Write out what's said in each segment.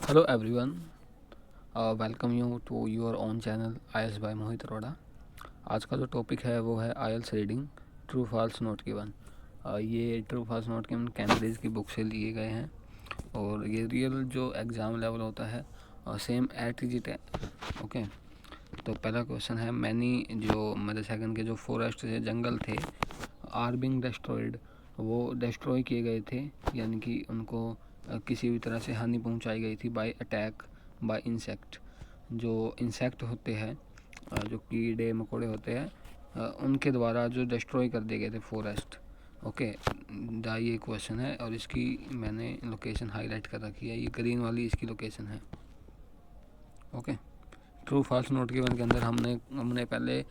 Hello everyone, welcome you to your own channel IELTS by Mohit Arora. आज का जो topic है वो है IELTS reading true false not given. ये true false not given Cambridge की बुक से लिए गए हैं और ये रियल जो एग्ज़ाम लेवल होता है सेम एट इट है। ओके, तो पहला क्वेश्चन है मैनी जो मतलब सेकंड के जो फॉरेस्ट थे, जंगल थे, आर बिंग डिस्ट्रॉयड, वो डिस्ट्रॉय किए गए थे, यानी कि उनको किसी भी तरह से हानि पहुंचाई गई थी बाय अटैक बाय इंसेक्ट। जो इंसेक्ट होते हैं, जो कीड़े मकोड़े होते हैं, उनके द्वारा जो डिस्ट्रॉय कर दिए गए थे फॉरेस्ट। ओके, ये क्वेश्चन है और इसकी मैंने लोकेशन हाईलाइट कर रखी है, ये ग्रीन वाली इसकी लोकेशन है। Okay, true false not given के अंदर हमने पहले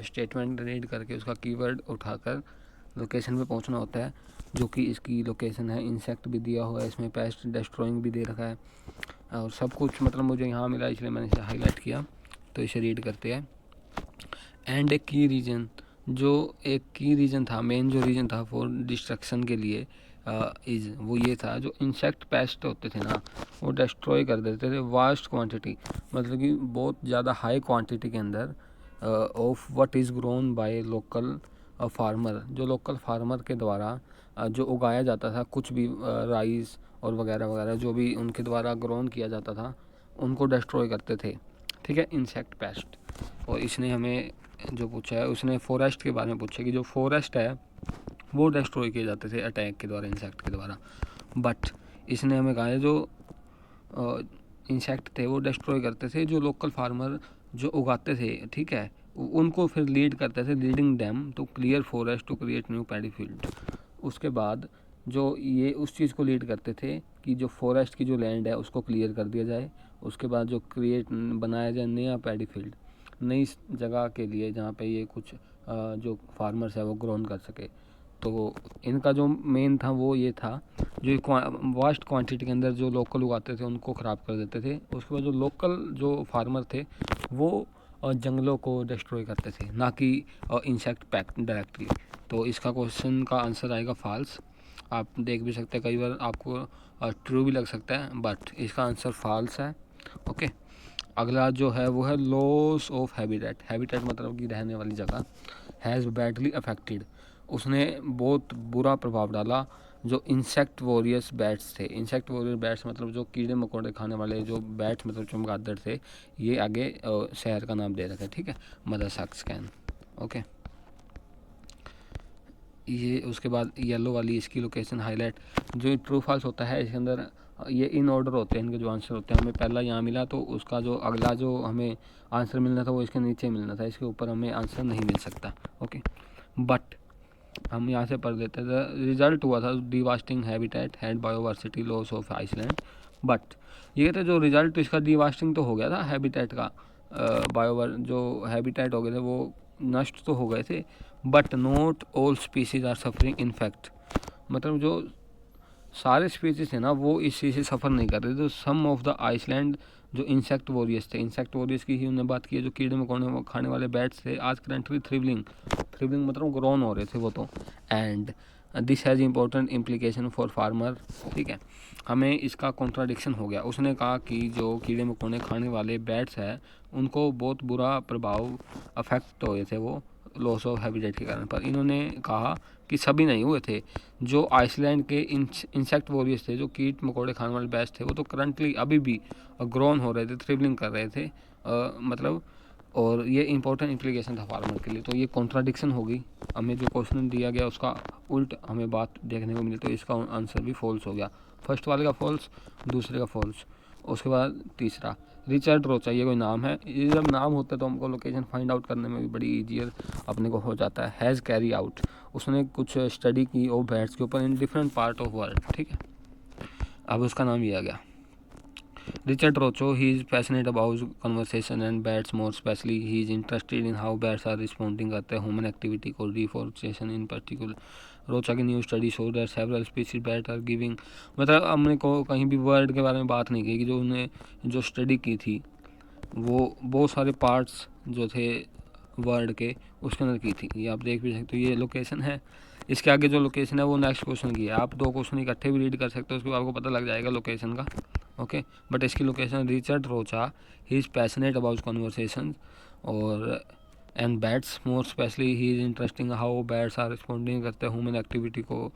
स्टेटमेंट रीड करके उसका कीवर्ड उठाकर लोकेशन पे पहुंचना होता है, जो कि इसकी लोकेशन है। इंसेक्ट भी दिया हुआ है इसमें, पेस्ट डिस्ट्रॉइंग भी दे रखा है और सब कुछ मतलब मुझे यहाँ मिला, इसलिए मैंने इसे हाईलाइट किया। तो इसे रीड करते हैं। एंड ए की रीजन, जो एक की रीजन था, मेन जो रीजन था फॉर डिस्ट्रक्शन के लिए इज़, वो ये था जो इंसेक्ट पेस्ट होते थे ना, वो डिस्ट्रॉय कर देते थे वास्ट क्वांटिटी, मतलब कि बहुत ज़्यादा हाई क्वांटिटी के अंदर of what is grown by local farmer, जो लोकल फार्मर के द्वारा जो उगाया जाता था, कुछ भी राइस और वगैरह वगैरह जो भी उनके द्वारा ग्रोन किया जाता था, उनको डिस्ट्रॉय करते थे। ठीक है, इंसेक्ट पेस्ट। और इसने हमें जो पूछा है, उसने फॉरेस्ट के बारे में पूछा कि जो फॉरेस्ट है वो डिस्ट्रॉय किए जाते थे अटैक के द्वारा, इंसेक्ट के द्वारा। बट इसने हमें कहा है जो इंसेक्ट थे वो डिस्ट्रॉय करते थे जो लोकल फार्मर जो उगाते थे, ठीक है, उनको फिर लीड करते थे, leading them to clear forest to create new paddy field. उसके बाद जो ये उस चीज़ को लीड करते थे कि जो फॉरेस्ट की जो लैंड है उसको क्लियर कर दिया जाए, उसके बाद जो क्रिएट बनाया जाए नया पैडी फील्ड, नई जगह के लिए जहाँ पे ये कुछ जो फार्मर्स है वो ग्रोन कर सके। तो इनका जो मेन था वो ये था, जो वास्ट क्वांटिटी के अंदर जो लोकल उगाते थे उनको ख़राब कर देते थे। उसके बाद जो लोकल जो फार्मर थे वो जंगलों को डिस्ट्रॉय करते थे, ना कि इंसेक्ट पैक्ट डायरेक्टली। तो इसका क्वेश्चन का आंसर आएगा फॉल्स। आप देख भी सकते हैं, कई बार आपको ट्रू भी लग सकता है, बट इसका आंसर फॉल्स है। ओके, अगला जो है वो है लॉस ऑफ हैबिटेट। हैबिटेट मतलब कि रहने वाली जगह। हैज़ बैडली अफेक्टेड, उसने बहुत बुरा प्रभाव डाला जो इंसेक्ट वॉरियर्स बैट्स थे। इंसेक्ट वॉरियर बैट्स मतलब जो कीड़े मकोड़े खाने वाले जो बैट्स मतलब चमगादड़ थे, ये आगे शहर का नाम दे रखा है। ठीक है, मदर सक्सकैन। ओके, ये उसके बाद येलो वाली इसकी लोकेशन हाईलाइट। जो ट्रू फॉल्स होता है इसके अंदर ये इन ऑर्डर होते हैं, इनके जो आंसर होते हैं। हमें पहला यहाँ मिला तो उसका जो अगला जो हमें आंसर मिलना था वो इसके नीचे मिलना था, इसके ऊपर हमें आंसर नहीं मिल सकता। ओके, बट हम यहाँ से पढ़ लेते हैं। रिजल्ट हुआ था devastating habitat had biodiversity loss of island. But ये था जो रिजल्ट इसका डिवास्टिंग तो हो गया था हैबिटेट का, बायोवर जो हैबिटेट हो गए थे वो नष्ट तो हो गए थे, but not all species are suffering in fact, मतलब जो सारे स्पीसीज थे ना वो इस चीज़ से सफ़र नहीं कर रहे थे। तो सम ऑफ द आइसलैंड जो इंसेक्ट वॉरियर्स थे, इंसेक्ट वॉरियर्स की ही उन्होंने बात की है, जो कीड़े मकोड़े खाने वाले बैट्स थे, आज करंटली थ्रिवलिंग, थ्रिवलिंग मतलब ग्रोन हो रहे थे वो तो। And this has important implication for farmer. ठीक है, हमें इसका कॉन्ट्राडिक्शन हो गया। उसने कहा कि जो कीड़े मकोड़े खाने वाले बैट्स हैं उनको बहुत बुरा प्रभाव अफेक्ट हुए थे वो लॉस ऑफ हैबिटेट के कारण, पर इन्होंने कहा कि सभी नहीं हुए थे। जो आइसलैंड के इंसेक्ट वॉरियर्स थे, जो कीट मकोड़े खाने वाले बैट्स थे, वो तो करंटली अभी भी ग्रोन हो रहे थे, थ्रिवलिंग कर रहे थे, मतलब। और ये इंपॉर्टेंट इम्प्लीकेशन था फार्मर के लिए। तो ये कॉन्ट्राडिक्शन होगी, हमें जो क्वेश्चन दिया गया उसका उल्ट हमें बात देखने को मिली, तो इसका आंसर भी फॉल्स हो गया। फर्स्ट वाले का फॉल्स, दूसरे का फॉल्स। उसके बाद तीसरा रिचर्ड रोचा, ये कोई नाम है। ये जब नाम होता है तो हमको लोकेशन फाइंड आउट करने में भी बड़ी ईजियर अपने को हो जाता है। हैज़ कैरी आउट, उसने कुछ स्टडी की और बैट्स के ऊपर in different part of world. ठीक है, अब उसका नाम ये आ गया Richard Rocha. He is passionate about conversation and bats, more specially he is interested in how bats are responding करते हैं ह्यूमन एक्टिविटी को, डिफॉरेस्टेशन इन पर्टिकुलर। रोचा की new study show that several species bat are giving, मतलब हमने को कहीं भी word के बारे में बात नहीं की कि जो उन्हें जो स्टडी की थी वो बहुत सारे पार्ट्स जो थे वर्ड के उसके अंदर की थी। ये आप देख भी सकते हो, ये लोकेशन है। इसके आगे जो लोकेशन है वो नेक्स्ट क्वेश्चन की है। आप दो क्वेश्चन इकट्ठे भी रीड कर सकते हो, उसके बाद आपको पता लग जाएगा लोकेशन का। ओके, बट इसकी location Richard Rocha, he is passionate about conversation और and bats more specially he is interesting how bats are responding करते हैं ह्यूमन एक्टिविटी को।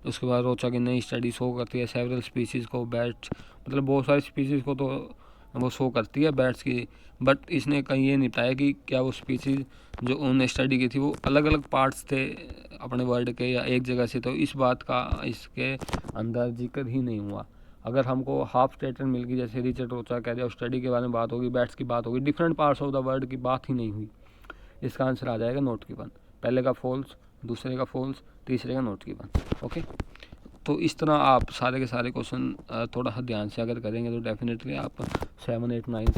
उसके बाद रोचा की नई स्टडी शो करती है सेवरल स्पीसीज़ को बैट्स, मतलब बहुत सारी स्पीसीज़ को तो वो शो करती है बैट्स की, बट इसने कहीं ये नहीं बताया कि क्या वो स्पीसीज़ जो उन्होंने स्टडी की थी वो अलग अलग पार्ट्स थे अपने वर्ल्ड के या एक जगह से, तो इस बात का इसके अंदर जिक्र ही नहीं हुआ। अगर हमको हाफ स्टेटमेंट मिल गई जैसे रिचर्ड रोचा कह रहे हैं स्टडी के बारे में बात होगी, बैट्स की बात होगी, different parts of the world की बात ही नहीं हुई, इसका आंसर आ जाएगा नोट की वन। पहले का फॉल्स, दूसरे का फॉल्स, तीसरे का नोट की वन। ओके, तो इस तरह आप सारे के सारे क्वेश्चन थोड़ा सा ध्यान से अगर करेंगे तो डेफिनेटली आप 7, 8, 9